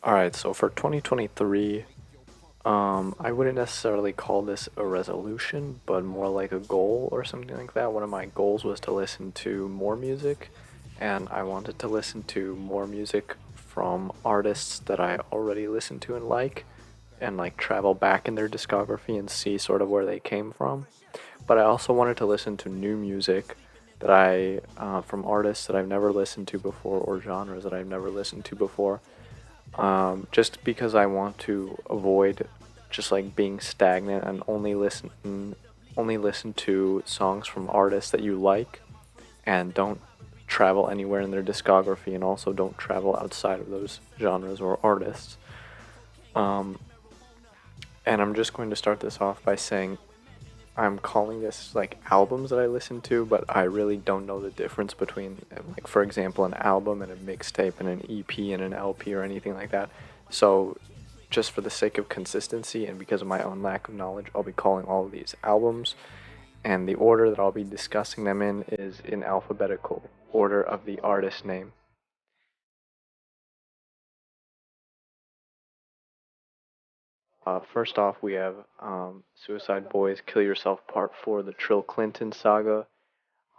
Alright, so for 2023, I wouldn't necessarily call this a resolution, but more like a goal or something like that. One of my goals was to listen to more music, and I wanted to listen to more music from artists that I already listen to and like travel back in their discography and see sort of where they came from. But I also wanted to listen to new music that from artists that I've never listened to before or genres that I've never listened to before, just because I want to avoid just like being stagnant and only listen to songs from artists that you like and don't travel anywhere in their discography and also don't travel outside of those genres or artists. Um, and I'm just going to start this off by saying I'm calling this like albums that I listen to, but I really don't know the difference between, like, for example, an album and a mixtape and an EP and an LP or anything like that. So, just for the sake of consistency and because of my own lack of knowledge, I'll be calling all of these albums, and the order that I'll be discussing them in is in alphabetical order of the artist name. First off, we have Suicide Boys Kill Yourself Part 4, the Trill Clinton saga.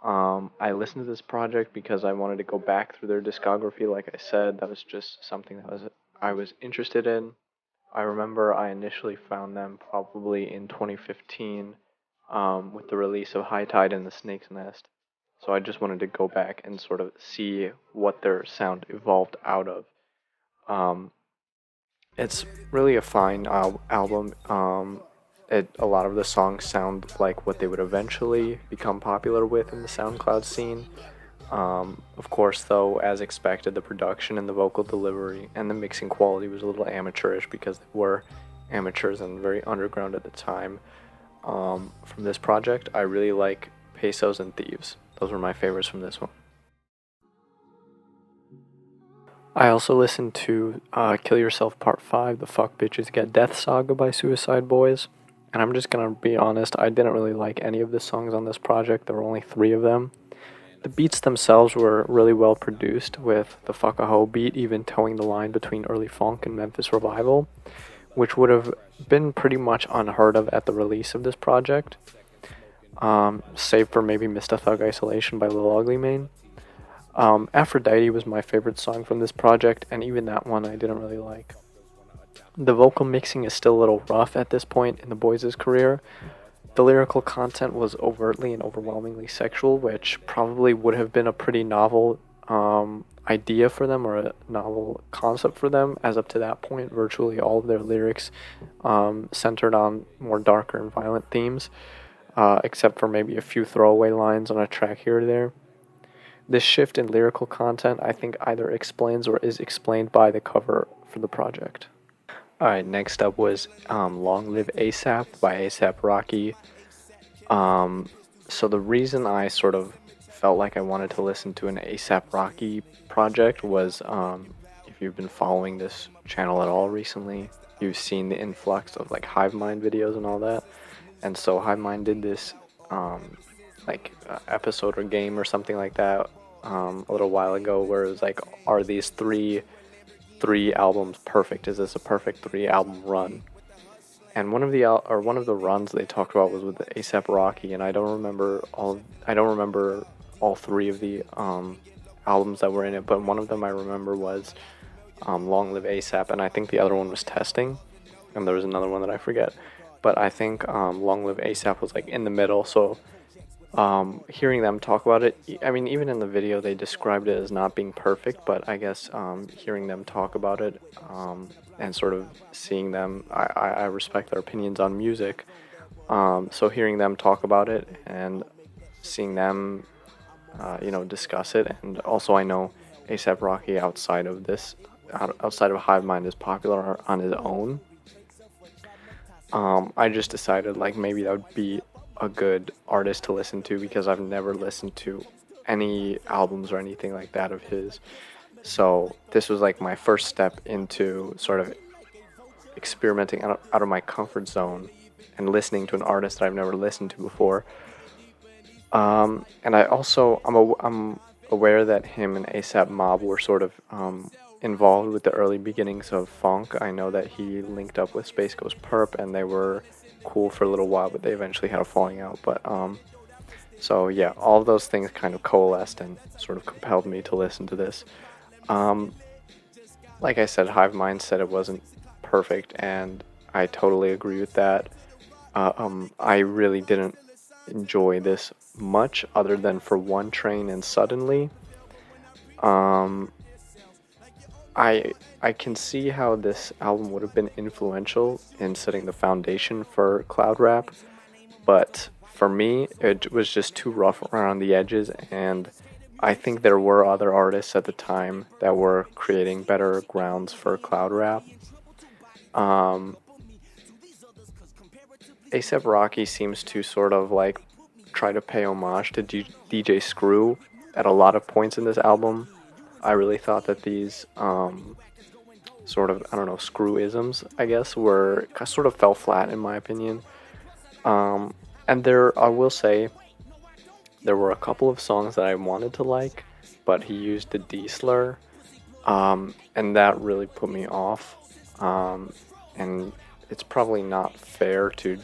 I listened to this project because I wanted to go back through their discography. Like I said, that was just something I was interested in. I remember I initially found them probably in 2015, with the release of High Tide and the Snake's Nest. So I just wanted to go back and sort of see what their sound evolved out of. Um, it's really a fine album. A lot of the songs sound like what they would eventually become popular with in the SoundCloud scene. Of course, though, as expected, the production and the vocal delivery and the mixing quality was a little amateurish because they were amateurs and very underground at the time. From this project, I really like Pesos and Thieves. Those were my favorites from this one. I also listened to Kill Yourself Part 5, the Fuck Bitches Get Death saga by Suicide Boys. And I'm just gonna be honest, I didn't really like any of the songs on this project. There were only three of them. The beats themselves were really well produced, with the Fuck a Ho beat even towing the line between early funk and Memphis revival, which would have been pretty much unheard of at the release of this project, save for maybe Mr. Thug Isolation by Lil Ugly Mane. Aphrodite was my favorite song from this project, and even that one I didn't really like. The vocal mixing is still a little rough at this point in the boys' career. The lyrical content was overtly and overwhelmingly sexual, which probably would have been a pretty novel idea for them or a novel concept for them, as up to that point, virtually all of their lyrics centered on more darker and violent themes, except for maybe a few throwaway lines on a track here or there. This shift in lyrical content, I think, either explains or is explained by the cover for the project. Alright, next up was Long Live ASAP by ASAP Rocky. So the reason I sort of felt like I wanted to listen to an ASAP Rocky project was, if you've been following this channel at all recently, you've seen the influx of like Hive Mind videos and all that. And so Hive Mind did this episode or game or something like that, a little while ago, where it was like, are these three albums perfect? Is this a perfect 3 album run? And one of the runs they talked about was with the ASAP Rocky, and I don't remember all three of the albums that were in it, but one of them I remember was Long Live ASAP, and I think the other one was Testing, and there was another one that I forget. But I think Long Live ASAP was like in the middle, so hearing them talk about it, I mean, even in the video they described it as not being perfect, but I guess hearing them talk about it, and sort of seeing them, I respect their opinions on music. So hearing them talk about it and seeing them, discuss it, and also I know ASAP Rocky outside of Hive Mind is popular on his own. I just decided like maybe that would be a good artist to listen to because I've never listened to any albums or anything like that of his. So this was like my first step into sort of experimenting out of my comfort zone and listening to an artist that I've never listened to before. And I'm aware that him and ASAP Mob were sort of involved with the early beginnings of funk. I know that he linked up with Space Ghost Perp, and they were cool for a little while, but they eventually had a falling out. But so yeah, all of those things kind of coalesced and sort of compelled me to listen to this. Um, like I said, Hive Mind said it wasn't perfect, and I totally agree with that. I really didn't enjoy this much, other than for One Train and Suddenly. Um, I can see how this album would have been influential in setting the foundation for cloud rap, but for me, it was just too rough around the edges, and I think there were other artists at the time that were creating better grounds for cloud rap. Um, ASAP Rocky seems to sort of like try to pay homage to DJ Screw at a lot of points in this album. I really thought that these sort of, I don't know, screwisms, I guess, were sort of fell flat in my opinion. And there, I will say, there were a couple of songs that I wanted to like, but he used the D slur, and that really put me off. And it's probably not fair to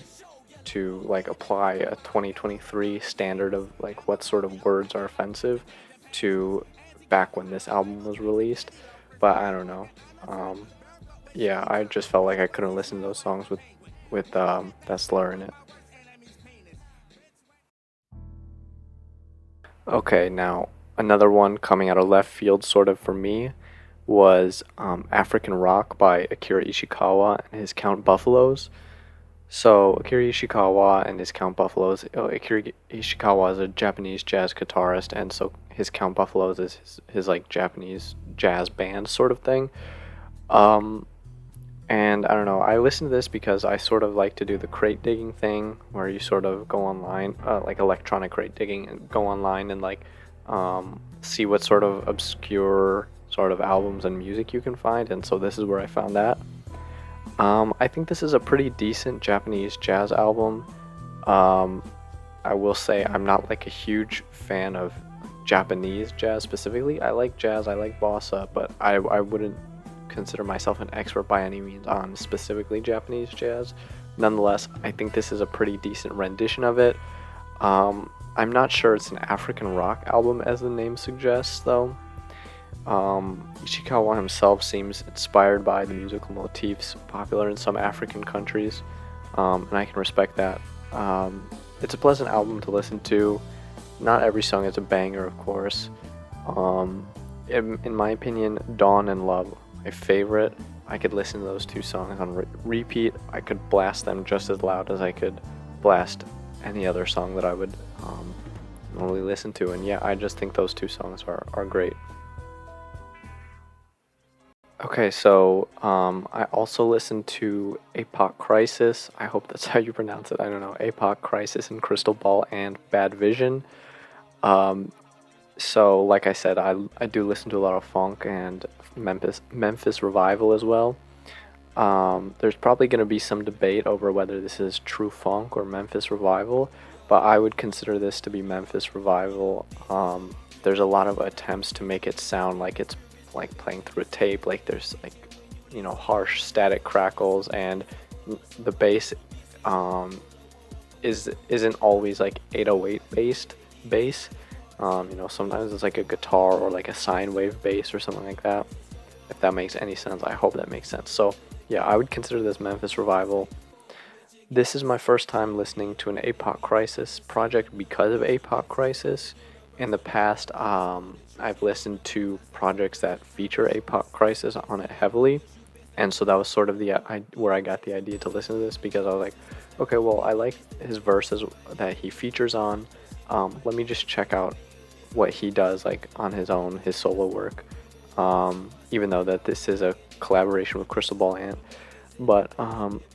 like apply a 2023 standard of like what sort of words are offensive to back when this album was released, but I don't know. Yeah, I just felt like I couldn't listen to those songs with that slur in it. Okay, now another one coming out of left field, sort of for me, was African Rock by Akira Ishikawa and his Count Buffaloes. So Akira Ishikawa and his Count Buffaloes. Akira Ishikawa is a Japanese jazz guitarist, and so his Count Buffaloes is his like Japanese jazz band sort of thing. Um, and I don't know. I listen to this because I sort of like to do the crate digging thing, where you sort of go online, like electronic crate digging, and go online and like see what sort of obscure sort of albums and music you can find. And so this is where I found that. I think this is a pretty decent Japanese jazz album. I will say I'm not like a huge fan of Japanese jazz specifically. I like jazz, I like bossa, but I wouldn't consider myself an expert by any means on specifically Japanese jazz. Nonetheless, I think this is a pretty decent rendition of it. I'm not sure it's an African rock album as the name suggests, though. Ishikawa himself seems inspired by the musical motifs popular in some African countries, and I can respect that. It's a pleasant album to listen to. Not every song is a banger, of course. In my opinion, Dawn and Love, my favorite. I could listen to those two songs on repeat. I could blast them just as loud as I could blast any other song that I would normally listen to. And yeah, I just think those two songs are great. Okay, so I also listened to APOC Crisis. I hope that's how you pronounce it. I don't know. APOC Crisis and Crystal Ball and Bad Vision. So like I said, I do listen to a lot of funk and Memphis Revival as well. There's probably going to be some debate over whether this is true funk or Memphis Revival, but I would consider this to be Memphis Revival. There's a lot of attempts to make it sound like it's like playing through a tape, like there's like, you know, harsh static crackles, and the bass isn't always like 808 based bass. You know, sometimes it's like a guitar or like a sine wave bass or something like that. If that makes any sense, I hope that makes sense. So yeah, I would consider this Memphis Revival. This is my first time listening to an APOC Crisis project because of APOC Crisis. In the past, I've listened to projects that feature APOC Crisis on it heavily, and so that was sort of where I got the idea to listen to this, because I was like, okay, well, I like his verses that he features on. Let me just check out what he does like on his own, his solo work. Even though that this is a collaboration with Crystal Ball Ant. But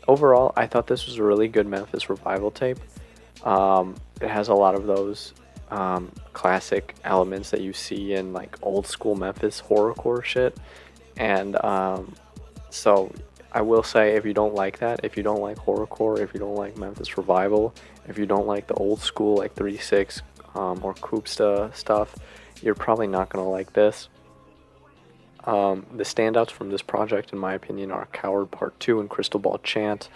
overall, I thought this was a really good Memphis Revival tape. It has a lot of those classic elements that you see in like old school Memphis horrorcore shit. And so I will say, if you don't like that, if you don't like horrorcore, if you don't like Memphis Revival, if you don't like the old school like 3-6 or Koopsta stuff, you're probably not going to like this. The standouts from this project, in my opinion, are Coward Part 2 and Crystal Ball Chant.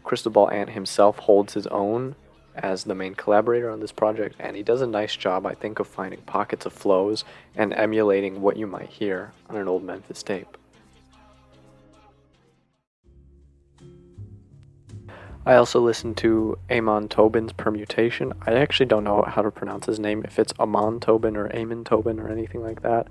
Crystal Ball Ant himself holds his own as the main collaborator on this project, and he does a nice job, I think, of finding pockets of flows and emulating what you might hear on an old Memphis tape. I also listened to Amon Tobin's Permutation. I actually don't know how to pronounce his name, if it's Amon Tobin or Amon Tobin or anything like that.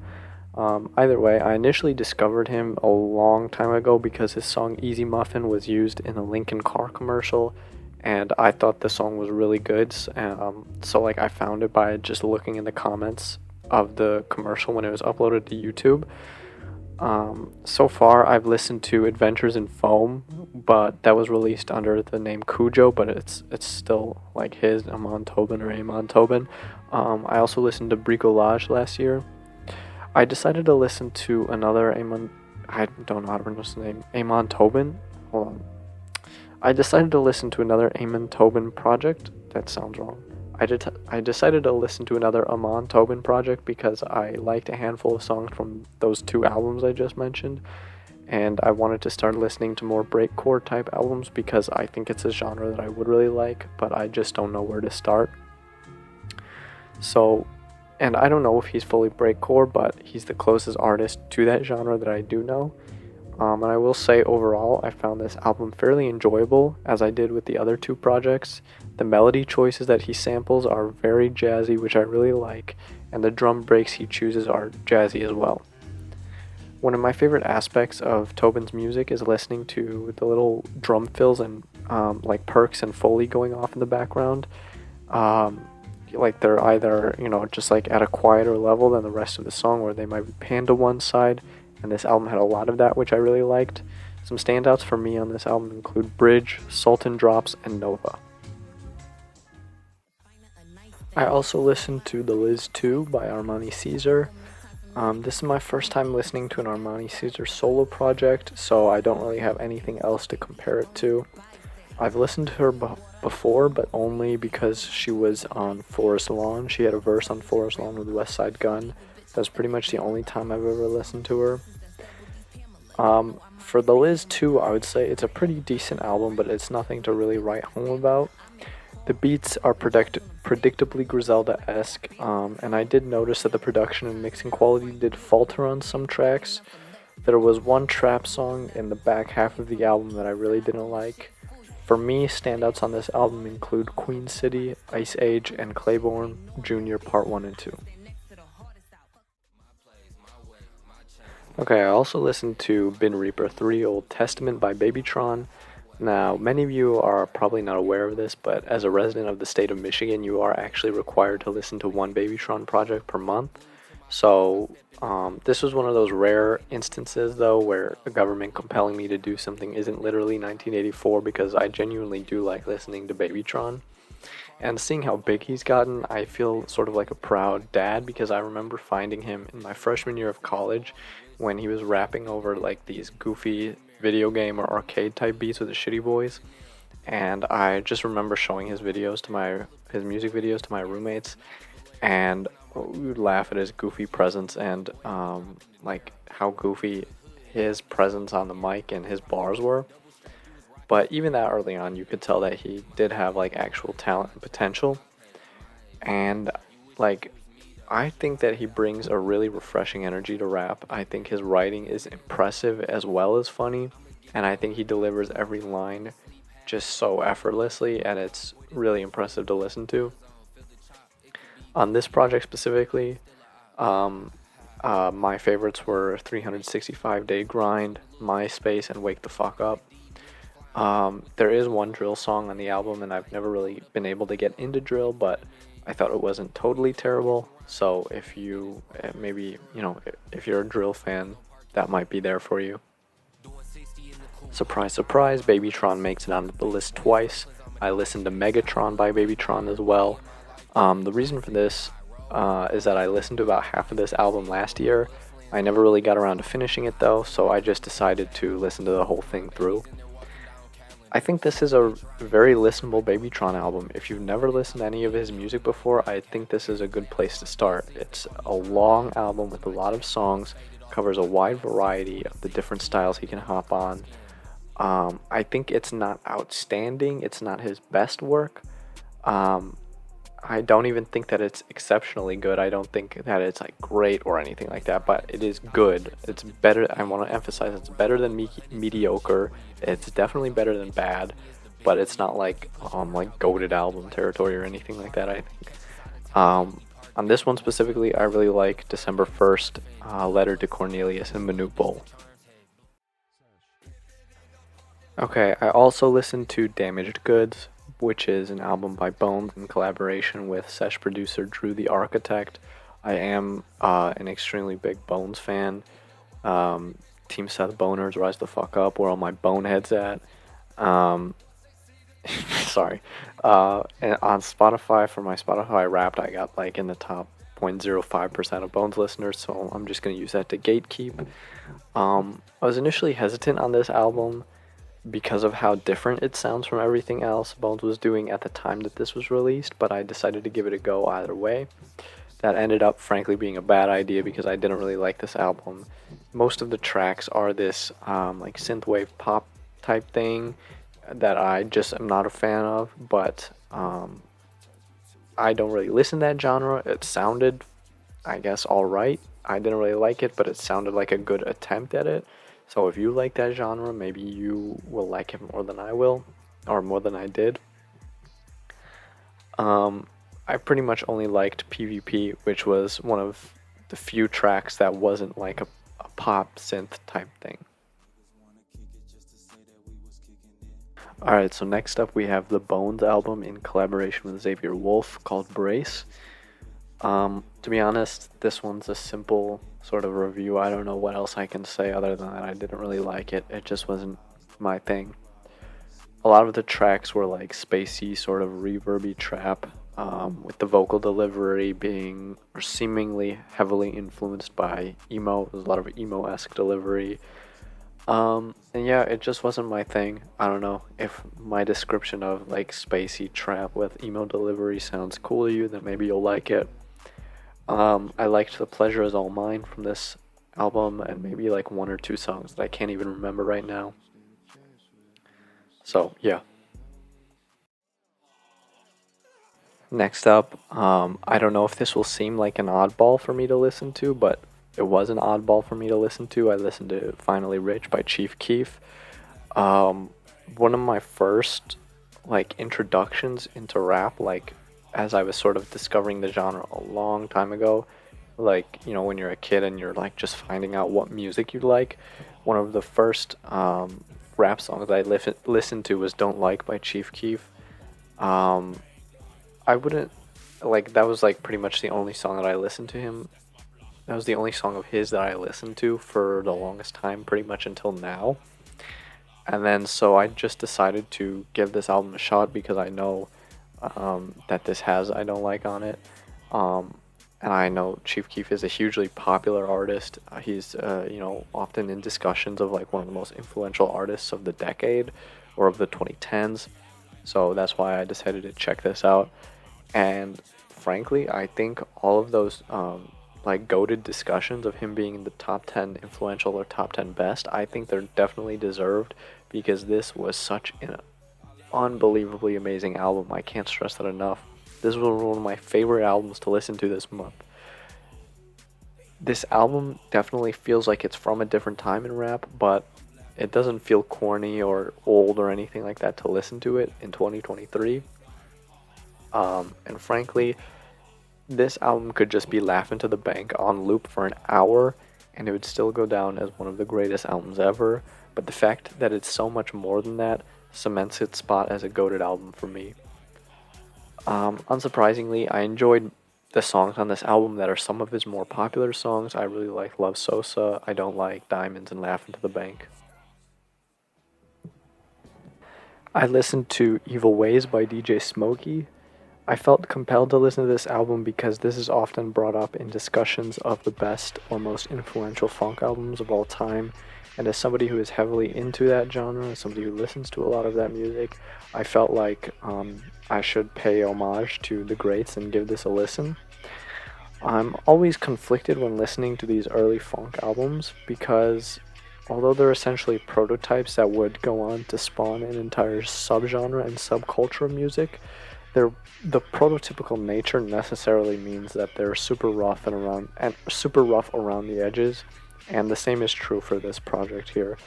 Either way, I initially discovered him a long time ago because his song Easy Muffin was used in a Lincoln car commercial, and I thought the song was really good. So like I found it by just looking in the comments of the commercial when it was uploaded to YouTube. So far I've listened to Adventures in Foam, but that was released under the name Cujo, but it's still like his, Amon Tobin or Amon Tobin. I also listened to Bricolage last year. I decided to listen to another I don't know how to pronounce the name, Amon Tobin. Hold on. I decided to listen to another Amon Tobin project. That sounds wrong. I decided to listen to another Amon Tobin project because I liked a handful of songs from those two albums I just mentioned, and I wanted to start listening to more breakcore type albums because I think it's a genre that I would really like, but I just don't know where to start. So, and I don't know if he's fully breakcore, but he's the closest artist to that genre that I do know. And I will say overall, I found this album fairly enjoyable, as I did with the other two projects. The melody choices that he samples are very jazzy, which I really like, and the drum breaks he chooses are jazzy as well. One of my favorite aspects of Tobin's music is listening to the little drum fills and like perks and Foley going off in the background. Like they're either, just like at a quieter level than the rest of the song, where they might be panned to one side, and this album had a lot of that, which I really liked. Some standouts for me on this album include Bridge, Sultan Drops, and Nova. I also listened to The Liz 2 by Armani Caesar. This is my first time listening to an Armani Caesar solo project, so I don't really have anything else to compare it to. I've listened to her before, but only because she was on Forest Lawn. She had a verse on Forest Lawn with West Side Gun. That's pretty much the only time I've ever listened to her. For The Liz 2, I would say it's a pretty decent album, but it's nothing to really write home about. The beats are predictably Griselda-esque, and I did notice that the production and mixing quality did falter on some tracks. There was one trap song in the back half of the album that I really didn't like. For me, standouts on this album include Queen City, Ice Age, and Claiborne Jr. Part 1 and 2. Okay, I also listened to Bin Reaper 3 Old Testament by Babytron. Now, many of you are probably not aware of this, but as a resident of the state of Michigan, you are actually required to listen to one Babytron project per month. So, this was one of those rare instances, though, where the government compelling me to do something isn't literally 1984, because I genuinely do like listening to Babytron. And seeing how big he's gotten, I feel sort of like a proud dad, because I remember finding him in my freshman year of college when he was rapping over like these goofy video game or arcade type beats with the Shitty Boys. And I just remember showing his music videos to my roommates, and we would laugh at his goofy presence and like how goofy his presence on the mic and his bars were. But even that early on, you could tell that he did have like actual talent and potential. And like, I think that he brings a really refreshing energy to rap. I think his writing is impressive as well as funny, and I think he delivers every line just so effortlessly, and it's really impressive to listen to. On this project specifically, my favorites were 365 Day Grind, MySpace, and Wake the Fuck Up. There is one drill song on the album, and I've never really been able to get into drill, but I thought it wasn't totally terrible. So if you if you're a drill fan, that might be there for you. Surprise, surprise, Babytron makes it onto the list twice. I listened to Megatron by Babytron as well. The reason for this is that I listened to about half of this album last year. I never really got around to finishing it though, so I just decided to listen to the whole thing through. I think this is a very listenable Babytron album. If you've never listened to any of his music before, I think this is a good place to start. It's a long album with a lot of songs, covers a wide variety of the different styles he can hop on. I think it's not outstanding, it's not his best work. Um, I don't even think that it's exceptionally good. I don't think that it's like great or anything like that, but it is good. It's better. I want to emphasize it's better than mediocre. It's definitely better than bad, but it's not like goated album territory or anything like that. I think. On this one specifically, I really like December 1st, Letter to Cornelius and Manute Bol. Okay, I also listened to Damaged Goods, which is an album by Bones in collaboration with sesh producer Drew the Architect. I am an extremely big Bones fan. Team Seth Boners, rise the fuck up. Where all my boneheads at? Um, sorry. And on Spotify, for my Spotify Wrapped, I got like in the top 0.05% of Bones listeners, so I'm just gonna use that to gatekeep. I was initially hesitant on this album because of how different it sounds from everything else Bones was doing at the time that this was released, but I decided to give it a go either way. That ended up, frankly, being a bad idea because I didn't really like this album. Most of the tracks are this like synthwave pop type thing that I just am not a fan of, but I don't really listen to that genre. It sounded, I guess, alright. I didn't really like it, but it sounded like a good attempt at it. So if you like that genre, maybe you will like it more than I will, or more than I did. I pretty much only liked PvP, which was one of the few tracks that wasn't like a pop synth type thing. Alright, so next up we have the Bones album in collaboration with Xavier Wolf called Brace. To be honest, this one's a simple sort of review. I don't know what else I can say other than that I didn't really like it. It just wasn't my thing. A lot of the tracks were like spacey, sort of reverby trap, with the vocal delivery being or seemingly heavily influenced by emo. There's a lot of emo-esque delivery. And yeah, it just wasn't my thing. I don't know if my description of like spacey trap with emo delivery sounds cool to you, then maybe you'll like it. I liked The Pleasure Is All Mine from this album, and maybe like one or two songs that I can't even remember right now. So, yeah. Next up, I don't know if this will seem like an oddball for me to listen to, but it was an oddball for me to listen to. I listened to Finally Rich by Chief Keef. One of my first like introductions into rap, like as I was sort of discovering the genre a long time ago, like, you know, when you're a kid and you're like just finding out what music you like, one of the first rap songs I listened to was Don't Like by Chief Keef. I wouldn't, like, that was like pretty much the only song that I listened to him. That was the only song of his that I listened to for the longest time, pretty much until now. And then so I just decided to give this album a shot because I know that this has I Don't Like on it. And I know Chief Keef is a hugely popular artist. He's, you know, often in discussions of like one of the most influential artists of the decade or of the 2010s. So that's why I decided to check this out. And frankly, I think all of those like goated discussions of him being in the top 10 influential or top 10 best, I think they're definitely deserved because this was such an unbelievably amazing album. I can't stress that enough. This was one of my favorite albums to listen to this month. This album definitely feels like it's from a different time in rap, but it doesn't feel corny or old or anything like that to listen to it in 2023. And frankly, this album could just be laughing to the bank on loop for an hour, and it would still go down as one of the greatest albums ever. But the fact that it's so much more than that cements its spot as a goated album for me. Unsurprisingly, I enjoyed the songs on this album that are some of his more popular songs. I really like Love Sosa, I Don't Like, Diamonds, and Laughing to the Bank. I listened to Evil Ways by DJ Smokey. I felt compelled to listen to this album because this is often brought up in discussions of the best or most influential funk albums of all time, And as somebody who is heavily into that genre, as somebody who listens to a lot of that music, I felt like I should pay homage to the greats and give this a listen. I'm always conflicted when listening to these early funk albums because although they're essentially prototypes that would go on to spawn an entire subgenre and subculture of music, the prototypical nature necessarily means that they're super rough around the edges, and the same is true for this project here.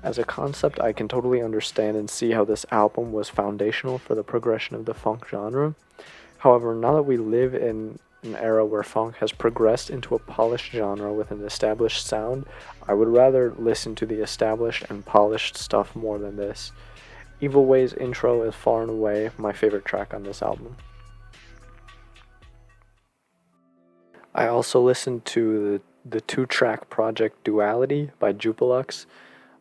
As a concept, I can totally understand and see how this album was foundational for the progression of the funk genre. However, now that we live in an era where funk has progressed into a polished genre with an established sound, I would rather listen to the established and polished stuff more than this. Evil Way's intro is far and away my favorite track on this album. I also listened to the two-track project Duality by Jupiluxe.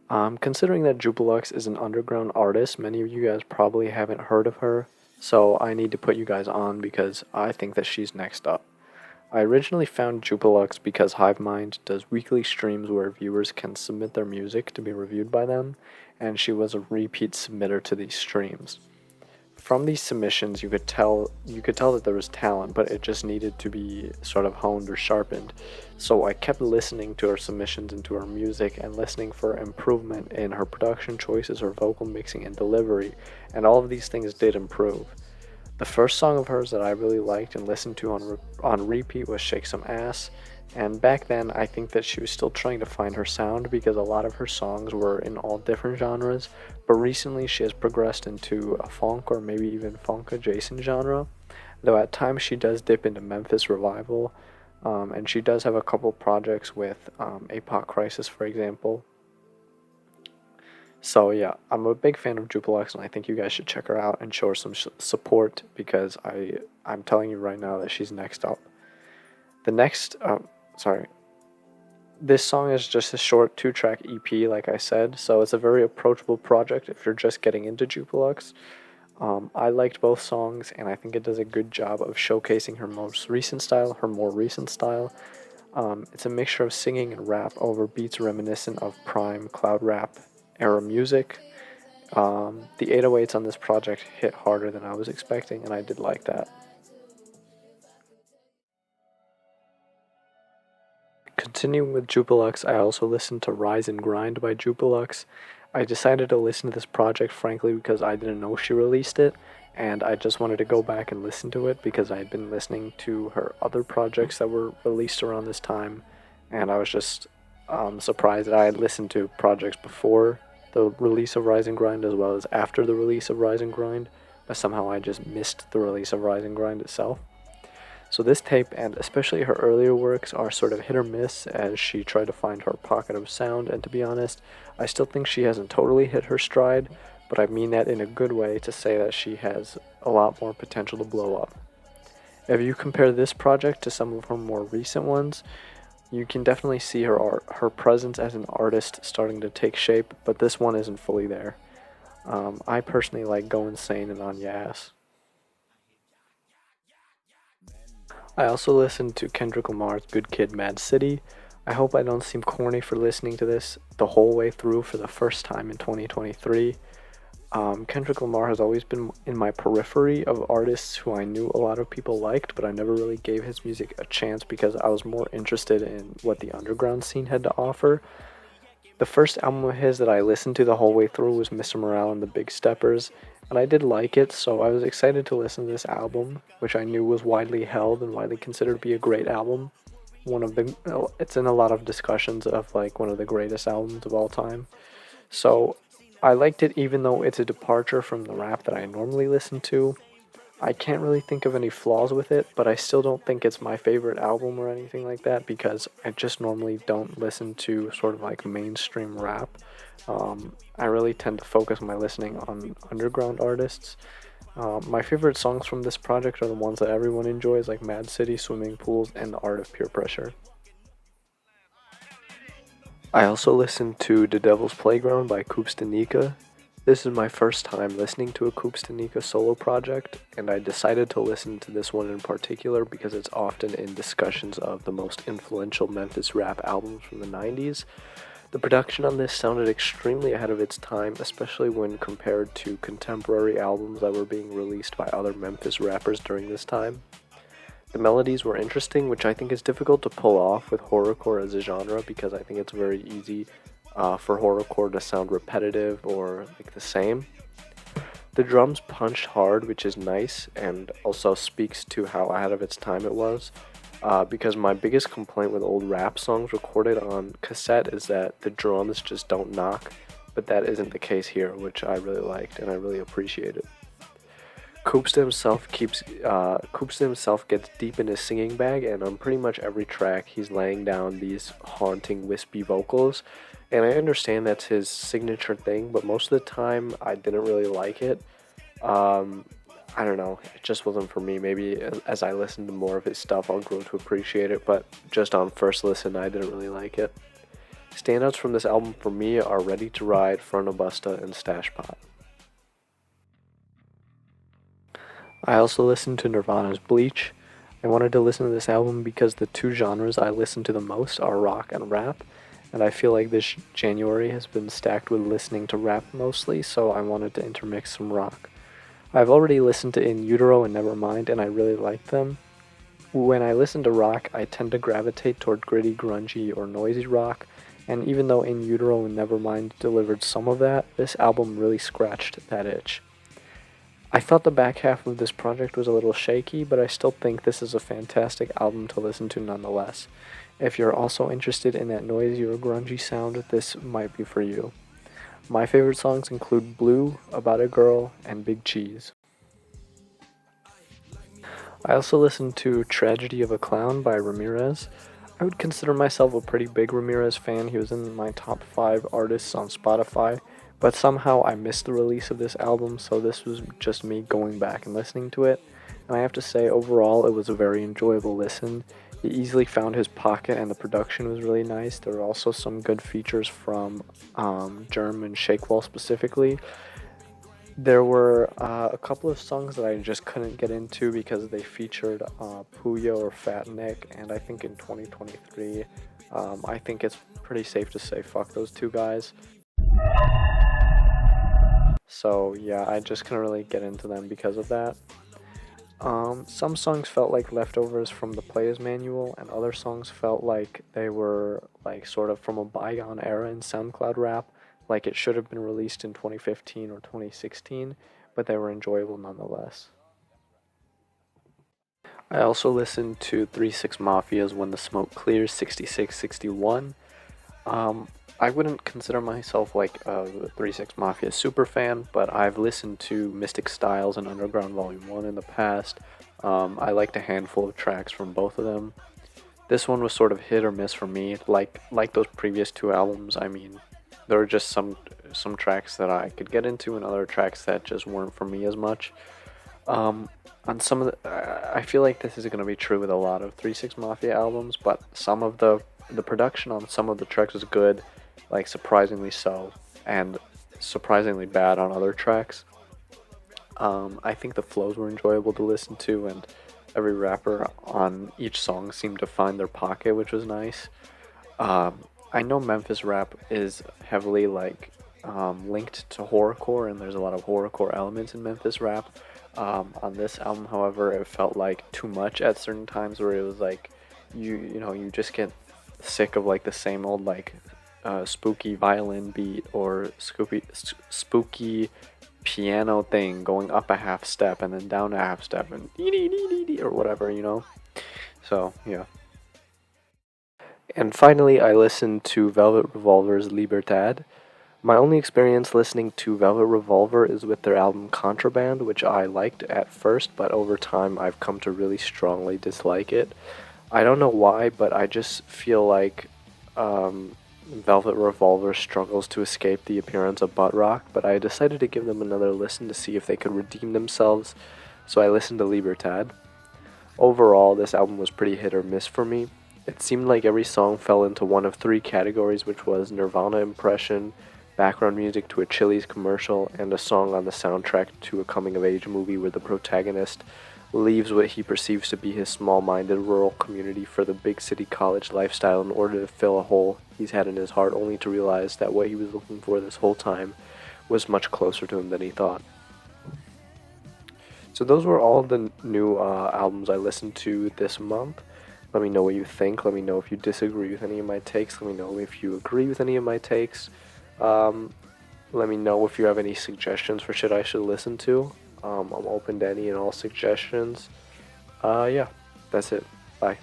Considering that Jupiluxe is an underground artist, many of you guys probably haven't heard of her, so I need to put you guys on because I think that she's next up. I originally found Jupiluxe because HiveMind does weekly streams where viewers can submit their music to be reviewed by them, and she was a repeat submitter to these streams. From these submissions, you could tell that there was talent, but it just needed to be sort of honed or sharpened. So I kept listening to her submissions and to her music and listening for improvement in her production choices, her vocal mixing and delivery, and all of these things did improve. The first song of hers that I really liked and listened to on repeat was Shake Some Ass, and back then I think that she was still trying to find her sound because a lot of her songs were in all different genres, but recently she has progressed into a funk or maybe even funk adjacent genre, though at times she does dip into Memphis Revival, and she does have a couple projects with APOC Crisis, for example. So yeah, I'm a big fan of Jupiluxe, and I think you guys should check her out and show her some support because I'm telling you right now that she's next up. This song is just a short 2-track EP, like I said, so it's a very approachable project if you're just getting into Jupiluxe. I liked both songs, and I think it does a good job of showcasing her more recent style. It's a mixture of singing and rap over beats reminiscent of prime cloud rap era music. The 808s on this project hit harder than I was expecting, and I did like that. Continuing with Jupiluxe, I also listened to Rise and Grind by Jupiluxe. I decided to listen to this project frankly because I didn't know she released it, and I just wanted to go back and listen to it because I had been listening to her other projects that were released around this time, and I was just surprised that I had listened to projects before the release of Rise and Grind as well as after the release of Rise and Grind, but somehow I just missed the release of Rise and Grind itself. So this tape, and especially her earlier works, are sort of hit or miss as she tried to find her pocket of sound, and to be honest, I still think she hasn't totally hit her stride, but I mean that in a good way to say that she has a lot more potential to blow up. If you compare this project to some of her more recent ones, you can definitely see her presence as an artist starting to take shape, but this one isn't fully there. I personally like Go Insane and On Ya Ass. I also listened to Kendrick Lamar's Good Kid, Mad City. I hope I don't seem corny for listening to this the whole way through for the first time in 2023. Kendrick Lamar has always been in my periphery of artists who I knew a lot of people liked, but I never really gave his music a chance because I was more interested in what the underground scene had to offer. The first album of his that I listened to the whole way through was Mr. Morale and the Big Steppers, and I did like it, so I was excited to listen to this album, which I knew was widely held and widely considered to be a great album. It's in a lot of discussions of like one of the greatest albums of all time. So I liked it even though it's a departure from the rap that I normally listen to. I can't really think of any flaws with it, but I still don't think it's my favorite album or anything like that because I just normally don't listen to sort of like mainstream rap. I really tend to focus my listening on underground artists. My favorite songs from this project are the ones that everyone enjoys, like Mad City, Swimming Pools, and The Art of Peer Pressure. I also listened to The Devil's Playground by Coops Danica. This is my first time listening to a Coops Danica solo project, and I decided to listen to this one in particular because it's often in discussions of the most influential Memphis rap albums from the 90s. The production on this sounded extremely ahead of its time, especially when compared to contemporary albums that were being released by other Memphis rappers during this time. The melodies were interesting, which I think is difficult to pull off with horrorcore as a genre because I think it's very easy for horrorcore to sound repetitive or like the same. The drums punched hard, which is nice and also speaks to how ahead of its time it was. Because my biggest complaint with old rap songs recorded on cassette is that the drums just don't knock, but that isn't the case here, which I really liked and I really appreciated. Koopsta himself gets deep in his singing bag, and on pretty much every track he's laying down these haunting, wispy vocals, and I understand that's his signature thing, but most of the time I didn't really like it. I don't know, it just wasn't for me. Maybe as I listen to more of his stuff, I'll grow to appreciate it, but just on first listen, I didn't really like it. Standouts from this album for me are Ready to Ride, Frontobusta, and Stash Pot. I also listened to Nirvana's Bleach. I wanted to listen to this album because the two genres I listen to the most are rock and rap, and I feel like this January has been stacked with listening to rap mostly, so I wanted to intermix some rock. I've already listened to In Utero and Nevermind, and I really like them. When I listen to rock, I tend to gravitate toward gritty, grungy, or noisy rock, and even though In Utero and Nevermind delivered some of that, this album really scratched that itch. I thought the back half of this project was a little shaky, but I still think this is a fantastic album to listen to nonetheless. If you're also interested in that noisy or grungy sound, this might be for you. My favorite songs include Blue, About a Girl, and Big Cheese. I also listened to Tragedy of a Clown by Ramirez. I would consider myself a pretty big Ramirez fan. He was in my top 5 artists on Spotify, but somehow I missed the release of this album, so this was just me going back and listening to it. And I have to say, overall, it was a very enjoyable listen. He easily found his pocket, and the production was really nice. There were also some good features from Germ and Shakewell specifically. There were a couple of songs that I just couldn't get into because they featured Puyo or Fat Nick, and I think in 2023, I think it's pretty safe to say fuck those two guys. So yeah, I just couldn't really get into them because of that. Some songs felt like leftovers from the Player's Manual, and other songs felt like they were like sort of from a bygone era in SoundCloud rap, like it should have been released in 2015 or 2016, but they were enjoyable nonetheless. I also listened to 3-6 Mafia's When the Smoke Clears 6661. I wouldn't consider myself like a 3-6 Mafia super fan, but I've listened to Mystic Styles and Underground Volume 1 in the past. I liked a handful of tracks from both of them. This one was sort of hit or miss for me. Like those previous two albums, I mean, there were just some tracks that I could get into and other tracks that just weren't for me as much. On some of I feel like this is going to be true with a lot of 3-6 Mafia albums, but some of the production on some of the tracks was good, like surprisingly so, and surprisingly bad on other tracks. I think the flows were enjoyable to listen to, and every rapper on each song seemed to find their pocket, which was nice. I know Memphis rap is heavily linked to horrorcore, and there's a lot of horrorcore elements in Memphis rap. On this album, however, it felt like too much at certain times, where it was like you just get sick of like the same old like spooky violin beat or spooky piano thing going up a half step and then down a half step and or whatever, So yeah. And finally, I listened to Velvet Revolver's Libertad. My only experience listening to Velvet Revolver is with their album Contraband, which I liked at first, but over time I've come to really strongly dislike it. I don't know why, but I just feel like Velvet Revolver struggles to escape the appearance of butt rock, but I decided to give them another listen to see if they could redeem themselves, so I listened to Libertad. Overall, this album was pretty hit or miss for me. It seemed like every song fell into one of three categories, which was Nirvana impression, background music to a Chili's commercial, and a song on the soundtrack to a coming-of-age movie where the protagonist leaves what he perceives to be his small-minded rural community for the big city college lifestyle in order to fill a hole he's had in his heart, only to realize that what he was looking for this whole time was much closer to him than he thought. So those were all the new albums I listened to this month. Let me know what you think. Let me know if you disagree with any of my takes. Let me know if you agree with any of my takes. Let me know if you have any suggestions for shit I should listen to. I'm open to any and all suggestions. Yeah, that's it. Bye.